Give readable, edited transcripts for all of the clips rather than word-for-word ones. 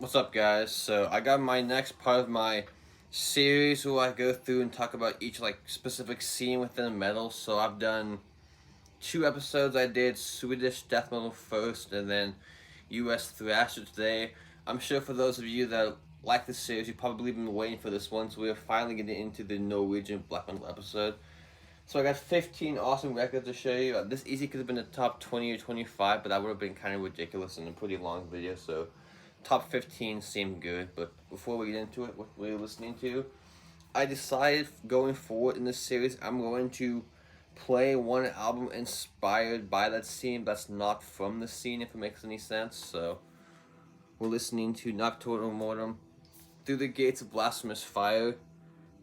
What's up, guys? So I got my next part of my series where I go through and talk about each specific scene within metal. So I've done 2 episodes. I did Swedish death metal first, and then U.S. thrasher today. I'm sure for those of you that like this series, you've probably been waiting for this one. So we're finally getting into the Norwegian black metal episode. So I got 15 awesome records to show you. This easy could have been the top 20 or 25, but that would have been kind of ridiculous in a pretty long video. So top 15 seemed good, but before we get into it, what we're listening to, I decided going forward in this series, I'm going to play one album inspired by that scene that's not from the scene, if it makes any sense. So we're listening to Nocturnal Mortem, Through the Gates of Blasphemous Fire.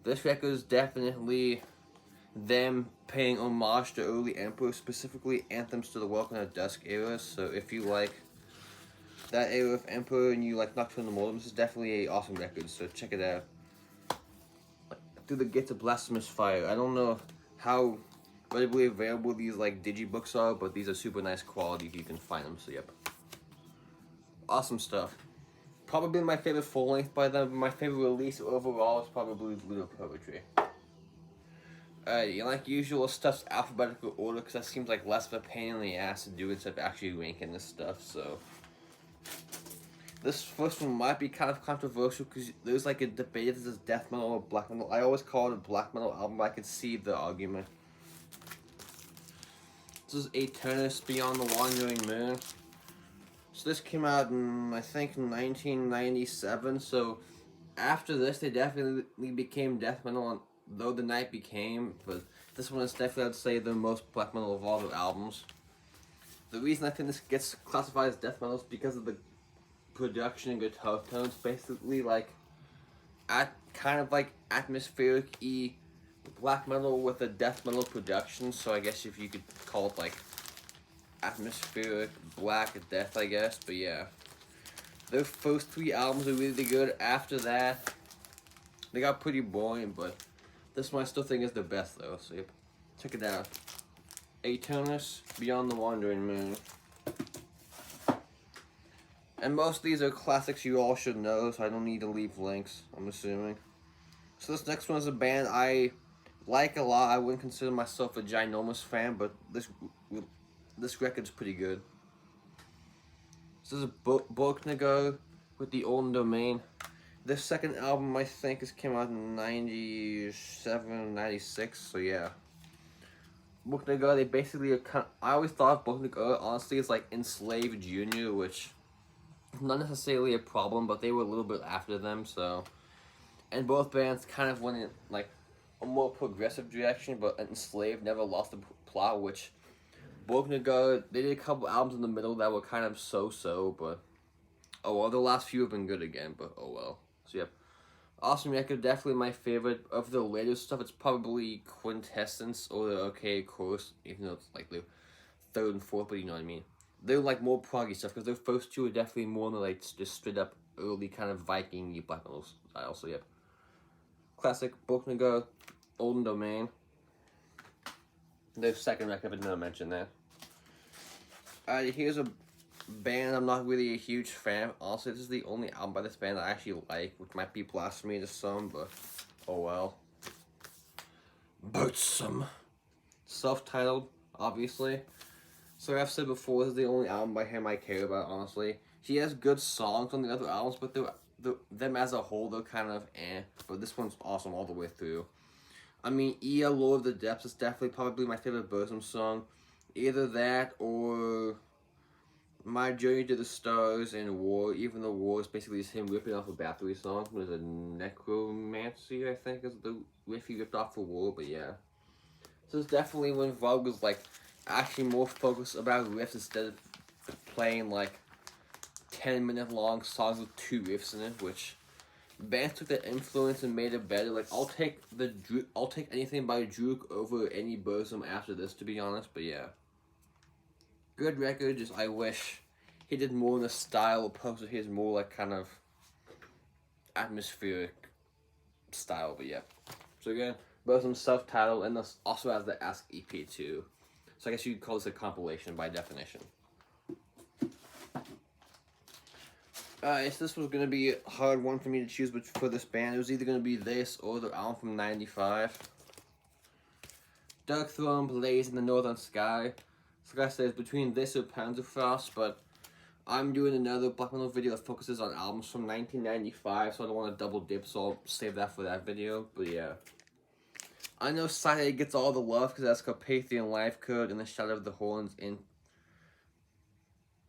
This record is definitely them paying homage to early Emperor, specifically anthems to the Welcome to Dusk era. So if you like that era of Emperor and you like Nocturnal Mortem, this is definitely an awesome record, so check it out. Through the Gates of Blasphemous Fire. I don't know how readily available these digibooks are, but these are super nice quality if you can find them, so yep. Awesome stuff. Probably my favorite full length by them, but my favorite release overall is probably Little Poetry. Like usual, stuff's alphabetical order because that seems like less of a pain in the ass to do instead of actually ranking this stuff, so. This first one might be kind of controversial because there's like a debate if this is death metal or black metal. I always call it a black metal album, but I could see the argument. This is Eternus Beyond the Wandering Moon. So this came out in, I think, 1997, so after this they definitely became death metal, and though the night became, but this one is definitely, I'd say, the most black metal of all the albums. The reason I think this gets classified as death metal is because of the production and guitar tones, basically kind of like atmospheric-y black metal with a death metal production, so I guess if you could call it like atmospheric black death, I guess, but yeah. Their first 3 albums are really good. After that, they got pretty boring, but this one I still think is the best though, so yep. Check it out. Eternus Beyond the Wandering Moon. And most of these are classics you all should know, so I don't need to leave links, I'm assuming. So this next one is a band I like a lot. I wouldn't consider myself a ginormous fan, but this record's pretty good. This is Borknagar with the Olden Domain. Their second album, I think, came out in 97, 96, so yeah. Borknagar, they basically are I always thought Borknagar, honestly, is like Enslaved Junior, which not necessarily a problem, but they were a little bit after them, so. And both bands kind of went in like a more progressive direction, but Enslaved never lost the plot, which Borknagar, they did a couple albums in the middle that were kind of so-so, but oh well, the last few have been good again, but oh well. So yep. Awesome record, definitely my favorite. Of the later stuff, it's probably Quintessence or the OK Course, even though it's like the third and fourth, but you know what I mean. They're like more proggy stuff, because their first 2 are definitely more than like just straight up early kind of Viking black metal style, so yep. Classic Borknagar, Olden Domain. Their second record, I did not mention that. Here's a band I'm not really a huge fan of. Honestly, this is the only album by this band I actually like, which might be blasphemy to some, but oh well. Boatsome. Self-titled, obviously. So I've said before, this is the only album by him I care about, honestly. He has good songs on the other albums, but them as a whole, they're kind of eh. But this one's awesome all the way through. I mean, Ea, Lord of the Depths is definitely probably my favorite Bosom song. Either that or My Journey to the Stars and War. Even though War is basically just him ripping off a Bathory song. There's a Necromancy, I think, is the riff he ripped off for War, but yeah. So it's definitely when Vogue was like actually more focused about riffs instead of playing like 10-minute long songs with 2 riffs in it, which bands took that influence and made it better. Like I'll take anything by Druk over any Bosom after this, to be honest, but yeah. Good record, just I wish he did more in the style opposed to his more like kind of atmospheric style, but yeah. So again, Bosom self-titled, and this also has the Ask EP too. So I guess you could call this a compilation by definition. So this was gonna be a hard one for me to choose, but for this band, it was either gonna be this or the album from '95. Dark Throne, Blaze in the Northern Sky. So like I said, it's between this or Pounds of Frost, but I'm doing another black metal video that focuses on albums from 1995, so I don't want to double dip, so I'll save that for that video. But yeah, I know Side A gets all the love because that's Carpathian Life Code and the Shadow of the Horns in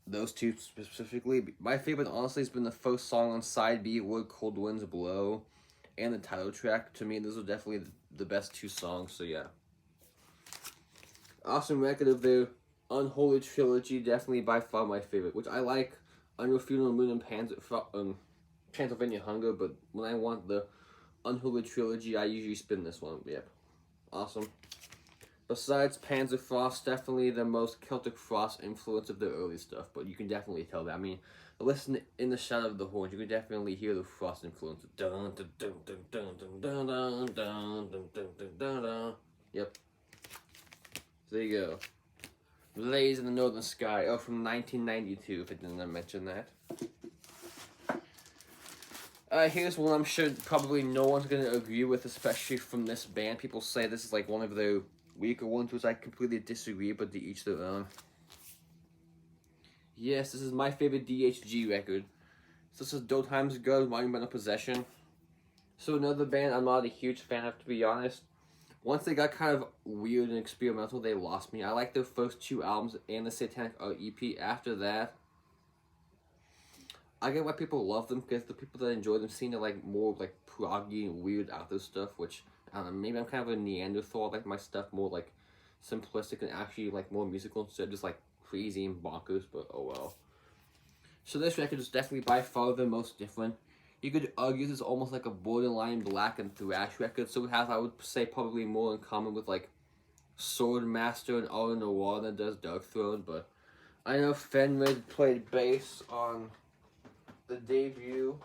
those two specifically. My favorite, honestly, has been the first song on Side B, Where Cold Winds Blow, and the title track. To me, those are definitely the best two songs, so yeah. Awesome record of their Unholy Trilogy, definitely by far my favorite, which I like Under Funeral Moon and Transylvania Hunger, but when I want the Unholy Trilogy, I usually spin this one. Yep. Awesome. Besides Panzer Frost, definitely the most Celtic Frost influence of the early stuff, but you can definitely tell that. I mean, listen in the Shadow of the Horns, you can definitely hear the Frost influence. Dun, dun, dun, dun, dun, dun, dun, dun, dun, dun, dun, dun, dun. Yep. So there you go. Blaze in the Northern Sky. Oh, from 1992, if I didn't mention that. Here's one I'm sure probably no one's going to agree with, especially from this band. People say this is like one of their weaker ones, which I completely disagree, but to each their own. Yes, this is my favorite DHG record. So this is Though Times Go, Monumental Possession. So another band I'm not a huge fan of, to be honest. Once they got kind of weird and experimental, they lost me. I like their first two albums and the Satanic Art EP. After that, I get why people love them, because the people that enjoy them seem to like more like proggy and weird out there stuff, which, I don't know, maybe I'm kind of a Neanderthal. I like my stuff more like simplistic and actually like more musical instead of just like crazy and bonkers, but oh well. So this record is definitely by far the most different. You could argue this is almost like a borderline black and thrash record, so it has, I would say, probably more in common with like Swordmaster and Au Noir than does Dark Throne, but I know Fenrid played bass on the debut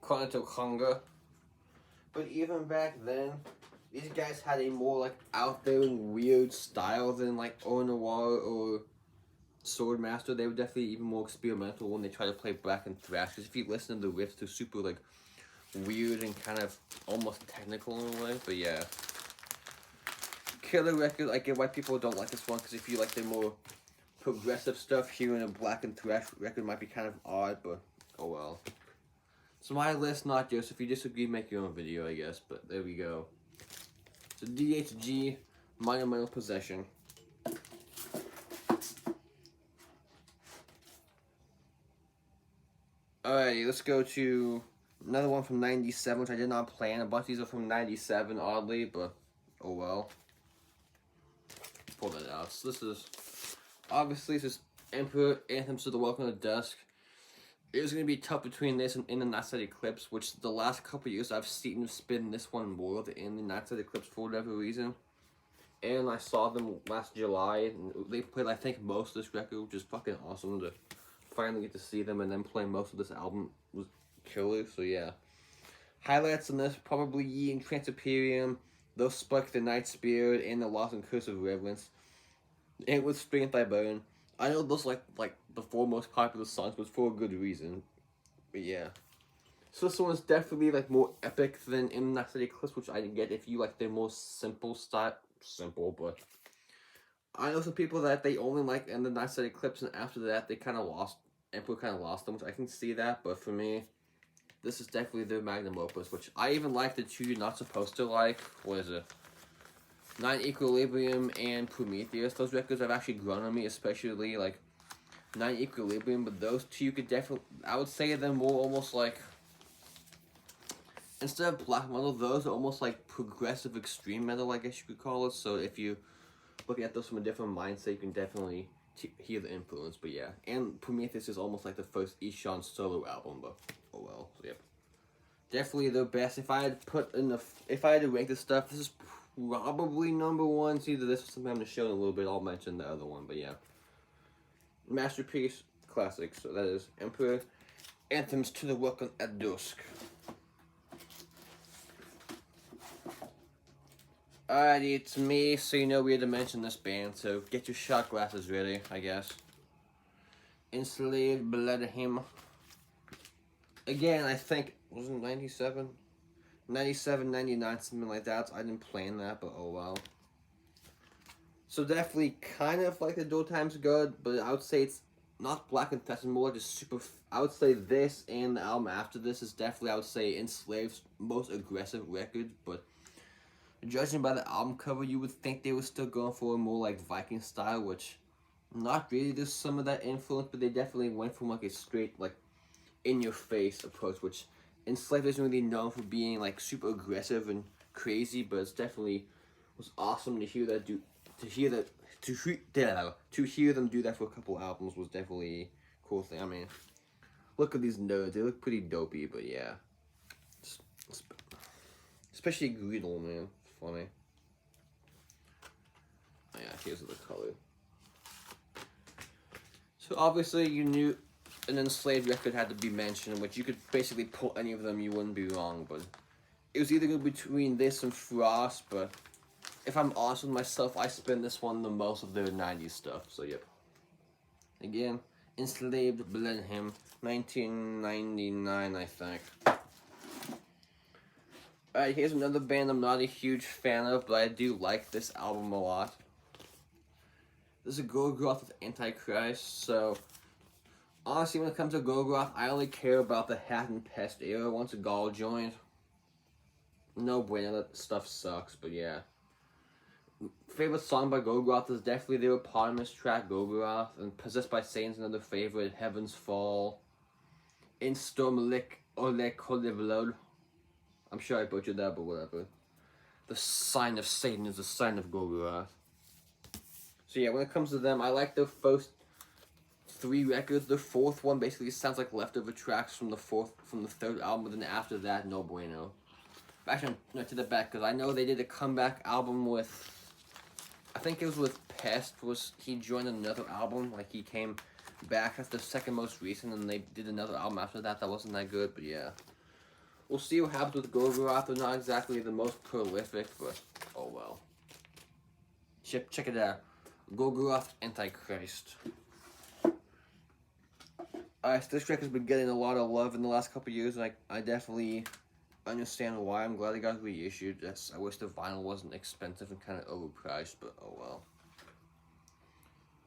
Chronoto Hunger, but even back then, these guys had a more like out there and weird style than like Au Noir or Swordmaster. They were definitely even more experimental when they try to play black and thrash, because if you listen to the riffs, they're super like weird and kind of almost technical in a way. But yeah, killer record. I get why people don't like this one, because if you like the more progressive stuff, hearing a black and thrash record might be kind of odd, but oh well. So my list, not yours. If you disagree, make your own video, I guess, but there we go. So DHG, Monumental Possession. Alright, let's go to another one from 97, which I did not plan. A bunch of these are from 97, oddly, but oh well. Pull that out. So this is, obviously, this is Emperor Anthems to the Welcome to Dusk. It was going to be tough between this and In the Nightside Eclipse, which the last couple years I've seen them spin this one more, the In the Nightside Eclipse, for whatever reason. And I saw them last July, and they played, I think, most of this record, which is fucking awesome to finally get to see them, and then play most of this album was killer, so yeah. Highlights in this, probably Ye and Transiperium, Those Spike the Night Spirit, and The Lost and Curse of Reverence. And with Spring and Thy Burn. I know those like the four most popular songs, but for a good reason. But yeah. So this one is definitely like more epic than In the Nightside Eclipse, which I get if you like their more simple style. Simple, but I know some people that they only like In the Nightside Eclipse, and after that they kind of lost. Emperor kind of lost them, which I can see that, but for me, this is definitely their magnum opus, which I even like the two you're not supposed to like. What is it? Nine Equilibrium and Prometheus. Those records have actually grown on me, especially like Nine Equilibrium, but those two you could definitely, I would say they're more almost like, instead of black metal, those are almost like progressive extreme metal, I guess you could call it. So if you look at those from a different mindset, you can definitely hear the influence. But yeah, and Prometheus is almost like the first Ishan solo album, but oh well. So yep, definitely the best. If I had to rank this stuff, this is probably number one. It's either this or something I'm going to show in a little bit. I'll mention the other one, but yeah. Masterpiece, classic. So that is Emperor Anthems to the Welcome at Dusk. Alrighty, it's me, so you know we had to mention this band, so get your shot glasses ready, I guess. Enslaved, Bled Him. Again, I think, was it 97? 97, 99, something like that. I didn't plan that, but oh well. So definitely kind of like the Dual Time's good, but I would say it's not Black and Test, more just super. I would say this and the album after this is definitely, I would say, Enslaved's most aggressive record, but judging by the album cover, you would think they were still going for a more like Viking style, which not really. There's some of that influence, but they definitely went from like a straight, like, in your face approach, which Enslaved isn't really known for being like super aggressive and crazy, but it's definitely was awesome to hear that to hear them do that for a couple albums was definitely a cool thing. I mean, look at these nodes; they look pretty dopey, but yeah, especially Greedle, man, funny. Oh, yeah, here's the color. So obviously you knew an Enslaved record had to be mentioned, which you could basically pull any of them, you wouldn't be wrong, but it was either between this and Frost, but if I'm honest with myself, I spin this one the most of their 90s stuff, so yep. Again, Enslaved, Bled Him, 1999, I think. Alright, here's another band I'm not a huge fan of, but I do like this album a lot. This is a Gorgoroth with Antichrist, so honestly, when it comes to Gorgoroth, I only care about the Hat and Pest era once Gaul joined. No bueno, that stuff sucks, but yeah. Favorite song by Gorgoroth is definitely the eponymous track Gorgoroth, and Possessed by Satan's another favorite, Heaven's Fall, In Stormlik Olek Kolevlod. I'm sure I butchered that, but whatever. The sign of Satan is the sign of Gorgoroth. So yeah, when it comes to them, I like their first 3 records. The fourth one basically sounds like leftover tracks from the third album, but then after that, no bueno. Actually, no, to the back, because I know they did a comeback album with, I think it was with Pest, he joined another album, like he came back, that's the second most recent, and they did another album after that wasn't that good, but yeah. We'll see what happens with Gorgoroth. They're not exactly the most prolific, but oh well. Check it out. Gorgoroth Antichrist. Alright, so this record's been getting a lot of love in the last couple years, and I definitely understand why. I'm glad it got reissued. I wish the vinyl wasn't expensive and kind of overpriced, but oh well.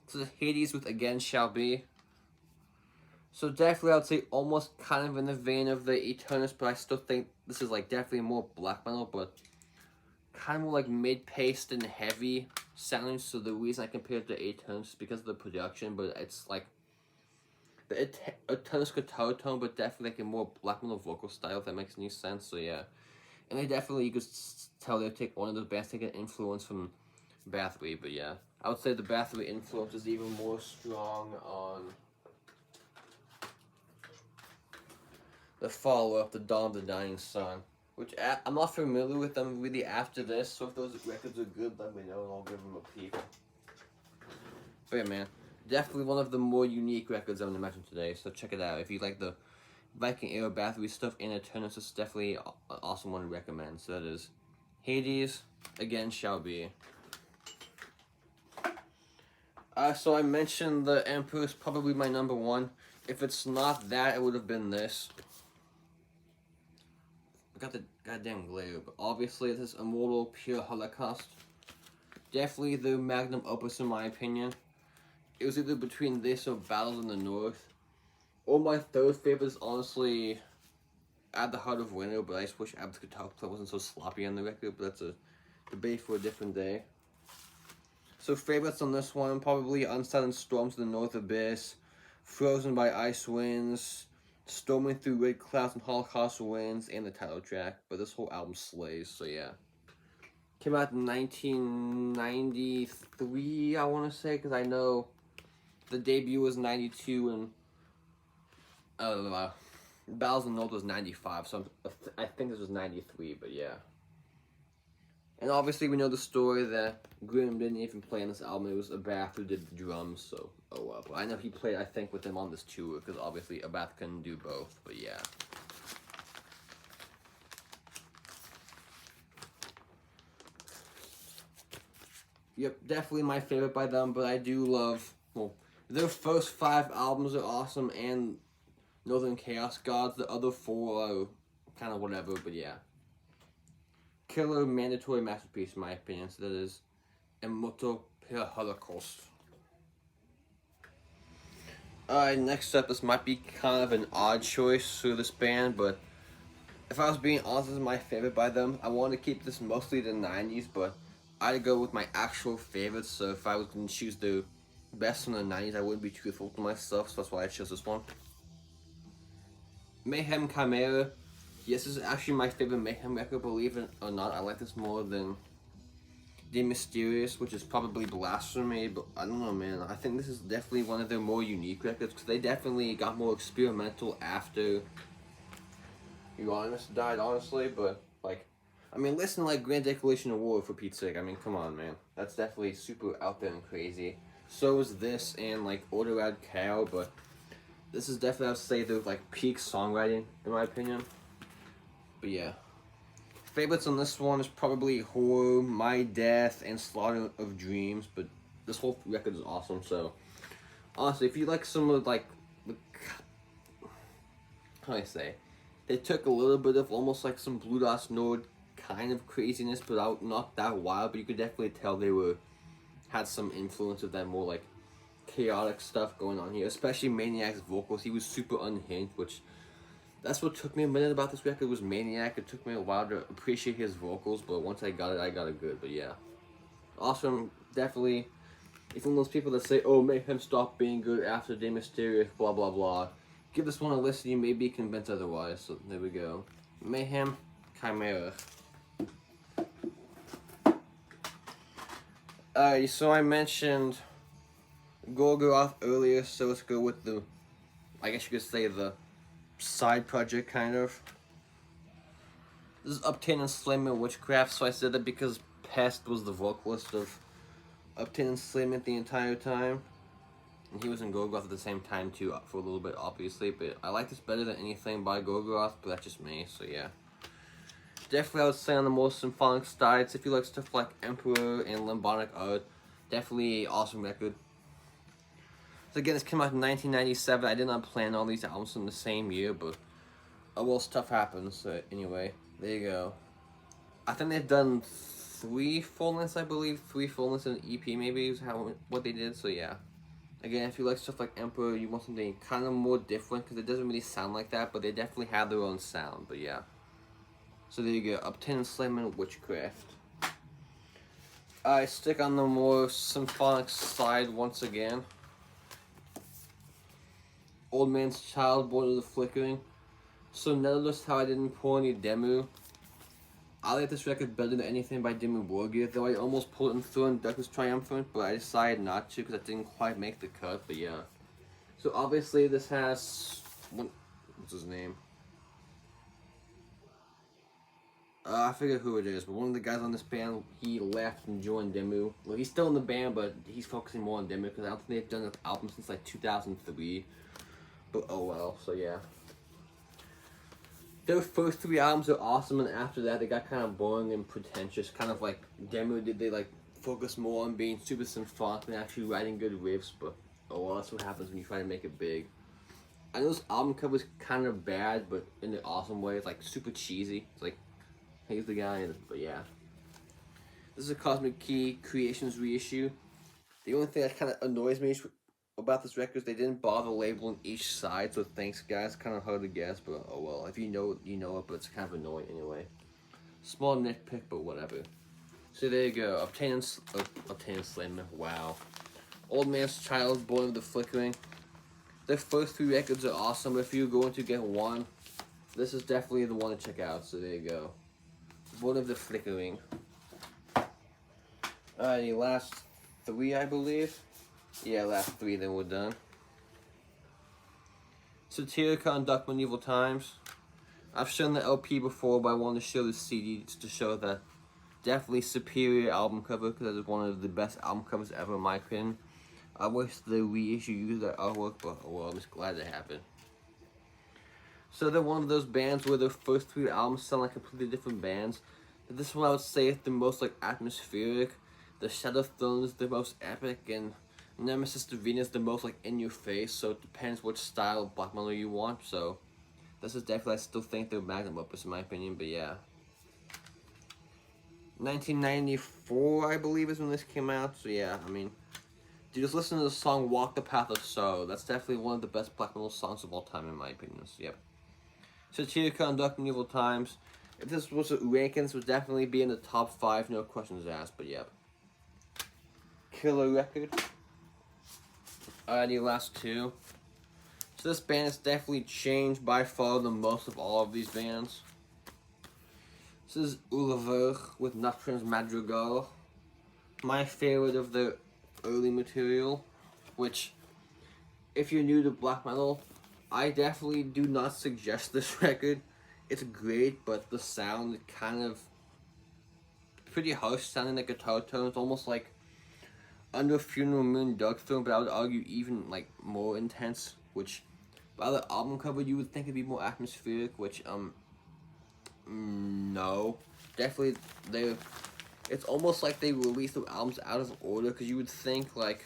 So the Hades with Again Shall Be. So definitely I would say almost kind of in the vein of the Eternus, but I still think this is like definitely more black metal, but kind of more like mid-paced and heavy sounding. So the reason I compare it to Eternus is because of the production, but it's like the Eternus guitar tone, but definitely like a more black metal vocal style, if that makes any sense. So yeah, and they definitely, you could tell they take one of those bands taking influence from Bathory, but yeah, I would say the Bathory influence is even more strong on the follow-up, The Dawn of the Dying Sun, which I'm not familiar with them really after this, so if those records are good, let me know and I'll give them a peek. But yeah, man, definitely one of the more unique records I'm going to mention today, so check it out. If you like the Viking era Bathory stuff in Eternus, it's definitely an awesome one to recommend. So that is Hades, Again Shall Be. So I mentioned the Emperor is probably my number 1. If it's not that, it would have been this. I got the goddamn glare, but obviously this is Immortal Pure Holocaust. Definitely the magnum opus in my opinion. It was either between this or Battles in the North. Or my third favorite is honestly At the Heart of Winter, but I just wish Abbott's guitar player wasn't so sloppy on the record, but that's a debate for a different day. So favorites on this one, probably Unsilent Storms of the North Abyss, Frozen by Ice Winds, Storming Through Red Clouds and Holocaust Winds, and the title track. But this whole album slays, so yeah. Came out in 1993, I want to say, because I know the debut was 92 and Battles in the North was 95, so I think this was 93, but yeah. And obviously we know the story that Grimm didn't even play on this album. It was Abath who did the drums, so oh well. But I know he played, I think, with them on this tour, because obviously Abath couldn't do both, but yeah. Yep, definitely my favorite by them, but I do love, well, Their first 5 albums are awesome, and Northern Chaos Gods. The other 4 are kind of whatever, but yeah. Killer mandatory masterpiece, in my opinion. So that is Immortal Per Holocaust. Alright, next up, this might be kind of an odd choice for this band, but if I was being honest, this is my favorite by them. I want to keep this mostly the 90s, but I'd go with my actual favorites, so if I was going to choose the best from the 90s, I wouldn't be truthful to myself, so that's why I chose this one. Mayhem Chimera. Yes, this is actually my favorite Mayhem record, believe it or not. I like this more than The Mysterious, which is probably blasphemy, but I don't know, man. I think this is definitely one of their more unique records, because they definitely got more experimental after Euronymous died, honestly, but, like, I mean, listen to, like, Grand Declaration of War, for Pete's sake. I mean, come on, man. That's definitely super out there and crazy. So is this and, like, Order Ad Cow, but this is definitely, I would say, the, like, peak songwriting, in my opinion. But, yeah. Favorites on this one is probably Horror, My Death, and Slaughter of Dreams, but this whole record is awesome, so honestly, if you like some of, like, how do I say, they took a little bit of almost like some Blue Dot Nord kind of craziness, but not that wild, but you could definitely tell they had some influence of that more, like, chaotic stuff going on here, especially Maniac's vocals. He was super unhinged, which that's what took me a minute about this record, was Maniac. It took me a while to appreciate his vocals, but once I got it good, but yeah. Awesome, definitely. If one of those people that say, oh, Mayhem stopped being good after De Mysterious, blah, blah, blah, give this one a listen, you may be convinced otherwise, so there we go. Mayhem Chimera. Alright, so I mentioned Gorgoroth earlier, so let's go with the, I guess you could say, the side project, kind of. This is Uptain and Slayman Witchcraft, so I said that because Pest was the vocalist of Uptain and Slayman the entire time. And he was in Gorgoroth at the same time too, for a little bit, obviously, but I like this better than anything by Gorgoroth, but that's just me, so yeah. Definitely I would say on the more symphonic sides, if you like stuff like Emperor and Lambonic Art, definitely awesome record. So again, this came out in 1997. I did not plan all these albums in the same year, but oh well, stuff happens. So anyway, there you go. I think they've done 3 full lengths, I believe. 3 full lengths and an EP maybe is what they did, so yeah. Again, if you like stuff like Emperor, you want something kind of more different, because it doesn't really sound like that, but they definitely have their own sound, but yeah. So there you go, Uptain and Slayman Witchcraft. I stick on the more symphonic side once again. Old Man's Child, Born of the Flickering. So notice how I didn't pull any demo. I like this record better than anything by Dimmu Borgir, though I almost pulled it in through and Douglas Triumphant, but I decided not to because I didn't quite make the cut, but yeah. So obviously this has, what's his name? I forget who it is, but one of the guys on this band, he left and joined Dimmu. Well, he's still in the band, but he's focusing more on Dimmu because I don't think they've done an album since like 2003. But oh well, so yeah. Their first 3 albums are awesome, and after that they got kind of boring and pretentious, kind of like Demo did. They like focus more on being super symphonic and actually writing good riffs, but oh well, that's what happens when you try to make it big. I know this album cover is kind of bad, but in an awesome way. It's like super cheesy. It's like, he's the guy, but yeah. This is a Cosmic Key Creations reissue. The only thing that kind of annoys me about this record is they didn't bother labeling each side, so thanks guys. Kind of hard to guess, but oh well. If you know it, you know it, but it's kind of annoying anyway. Small nitpick, but whatever. So there you go. Uptain and Slayman. Wow. Old Man's Child, Born of the Flickering. Their first 3 records are awesome, but if you're going to get one, this is definitely the one to check out, so there you go. Born of the Flickering. Alrighty, last 3, I believe. Yeah, last 3, then we're done. Satirica and Duck Medieval Times. I've shown the LP before, but I wanted to show the CD just to show that definitely superior album cover, because that is one of the best album covers ever in my opinion. I wish the reissue used that artwork, but oh well, I'm just glad it happened. So they're one of those bands where their first 3 albums sound like completely different bands. This one I would say is the most like atmospheric. The Shadow Throne is the most epic, and Nemesis Divina is the most like in your face, so it depends which style of black metal you want. So this is definitely, I still think they're magnum opus in my opinion, but yeah. 1994, I believe, is when this came out. So yeah, I mean, you just listen to the song "Walk the Path of Sorrow." That's definitely one of the best black metal songs of all time, in my opinion. So yep. Satirical and Dark Medieval Times. If this was a ranking, this would definitely be in the top 5, no questions asked. But yep. Killer record. The last two. So this band has definitely changed by far the most of all of these bands. This is Ulver with Nocturne's Madrigal. My favorite of the early material, which, if you're new to black metal, I definitely do not suggest this record. It's great, but the sound kind of pretty harsh sounding, the guitar tones, almost like Under Funeral Moon Darkthrone, but I would argue even like more intense, which by the album cover you would think it'd be more atmospheric, which no. Definitely it's almost like they released the albums out of order, because you would think like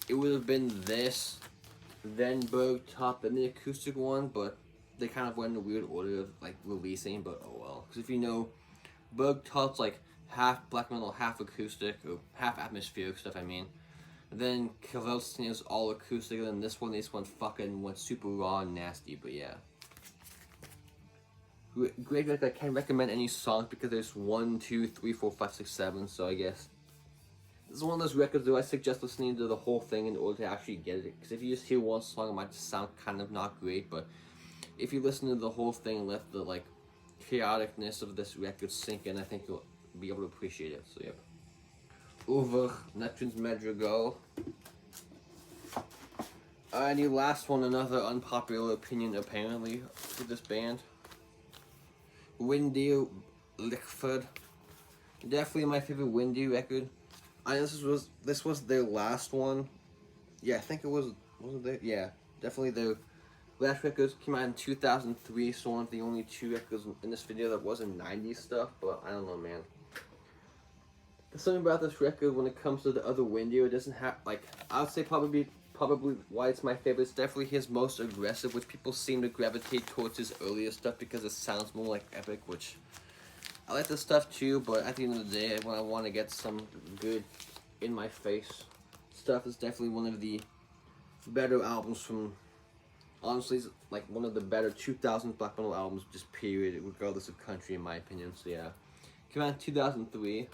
it would have been this, then Berg Top, then the acoustic one, but they kind of went in a weird order of like releasing, but oh well. Because if you know, Berg Top's like half black metal, half acoustic, or half atmospheric stuff, I mean. And then Kveldstin is all acoustic, and then this one fucking went super raw and nasty, but yeah. Great record. I can't recommend any songs because there's 1, 2, 3, 4, 5, 6, 7, so I guess this is one of those records that I suggest listening to the whole thing in order to actually get it, because if you just hear one song it might just sound kind of not great, but if you listen to the whole thing and let the like chaoticness of this record sink in, I think you'll be able to appreciate it. So yep. Over Neptune's Madrigal. And the last one, another unpopular opinion apparently for this band. Windy Lickford. Definitely my favorite Windy record. I know this was their last one. Yeah, I think it wasn't there? Yeah, definitely their last record came out in 2003, so one of the only 2 records in this video that wasn't 90s stuff, but I don't know, man. There's something about this record when it comes to the other Windy, it doesn't have, like, I would say probably why it's my favorite. It's definitely his most aggressive, which people seem to gravitate towards his earlier stuff because it sounds more like epic, which I like this stuff too, but at the end of the day, when I want to get some good in my face stuff, it's definitely one of the better albums from, honestly, it's like one of the better 2000s black metal albums, just period, regardless of country, in my opinion. So yeah, came out in 2003.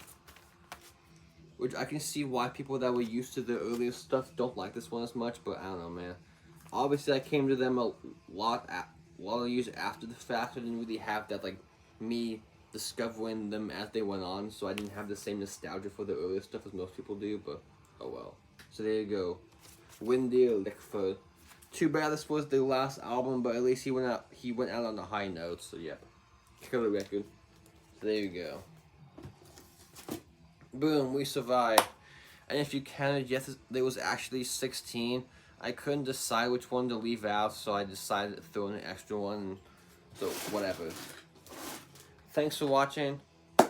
Which I can see why people that were used to the earlier stuff don't like this one as much, but I don't know, man. Obviously, I came to them a lot of years after the fact. I didn't really have that, like, me discovering them as they went on, so I didn't have the same nostalgia for the earlier stuff as most people do, but oh well. So there you go. Windy Lickford. Too bad this was their last album, but at least he went out on a high note, so yeah. Killer record. So there you go. Boom, we survived. And if you counted, yes, there was actually 16. I couldn't decide which one to leave out, so I decided to throw in an extra one. So, whatever. Thanks for watching. I'm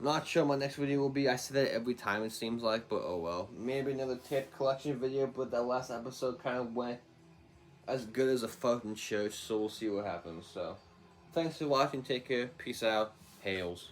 not sure my next video will be. I say that every time, it seems like, but oh well. Maybe another tape collection video, but that last episode kind of went as good as a fucking show, so we'll see what happens. So, thanks for watching. Take care. Peace out. Hails.